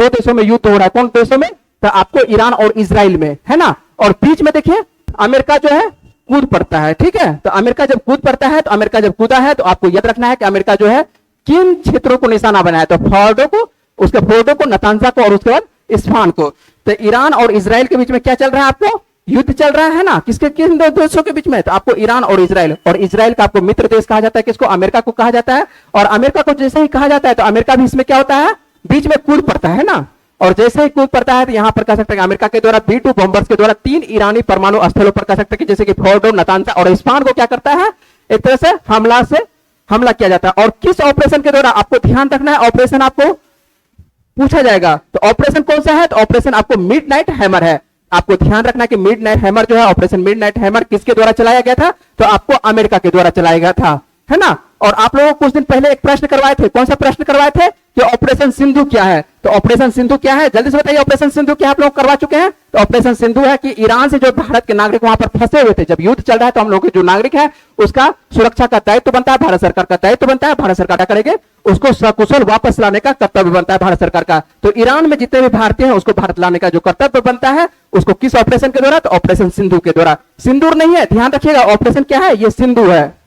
दो देशों में युद्ध हो रहा है। कौन देशों में? तो आपको ईरान और इजराइल में, है ना। और बीच में देखिए अमेरिका जो है कूद पड़ता है, ठीक है। तो अमेरिका जब कूद पड़ता है, तो अमेरिका जब कूदा है, तो आपको याद रखना है कि अमेरिका जो है किन क्षेत्रों को निशाना बनाया, तो फोर्डो को, उसके फोर्डो को, नतांजा को और उसके बाद इस्फहान को। तो ईरान और इजराइल के बीच में क्या चल रहा है? आपको युद्ध चल रहा है ना। किसके, किन दो देशों के बीच में? तो आपको ईरान और इजराइल। और इजराइल का आपको मित्र देश कहा जाता है, किसको? अमेरिका को कहा जाता है। और अमेरिका को जैसे ही कहा जाता है, तो अमेरिका भी इसमें क्या होता है? बीच में कूद पड़ता है ना। और जैसे ही कूद पड़ता है, तो यहां पर कह सकते हैं अमेरिका के द्वारा B-2 बॉम्बर्स के द्वारा 3 ईरानी परमाणु स्थलों पर कह सकते हैं कि जैसे कि फोर्डो, नतांजा और इस्फहान को क्या करता है? एक तरह से हमला किया जाता है। और किस ऑपरेशन के द्वारा? आपको ध्यान रखना है, ऑपरेशन आपको पूछा जाएगा। तो ऑपरेशन कौन सा है? तो ऑपरेशन आपको मिडनाइट हैमर है। आपको ध्यान रखना कि मिडनाइट हैमर जो है, ऑपरेशन मिडनाइट हैमर किसके द्वारा चलाया गया था? तो आपको अमेरिका के द्वारा चलाया गया था, है ना। और आप लोगों को कुछ दिन पहले एक प्रश्न करवाए थे। कौन सा प्रश्न करवाए थे? कि ऑपरेशन सिंधु क्या है। तो ऑपरेशन सिंधु क्या है? जल्दी से बताइए, ऑपरेशन सिंधु क्या आप लोग करवा चुके हैं? तो ऑपरेशन सिंधु है कि ईरान से जो भारत के नागरिक वहां पर फंसे हुए थे, जब युद्ध चल रहा है, तो हम लोग के जो नागरिक है उसका सुरक्षा का दायित्व बनता है, भारत सरकार का दायित्व बनता है। भारत सरकार क्या करेगी? उसको सकुशल वापस लाने का कर्तव्य बनता है भारत सरकार का। तो ईरान में जितने भी भारतीय हैं उसको भारत लाने का जो कर्तव्य बनता है, उसको किस ऑपरेशन के द्वारा? तो ऑपरेशन सिंधु के द्वारा। सिंदूर नहीं है, ध्यान रखिएगा, ऑपरेशन क्या है? ये सिंधु है।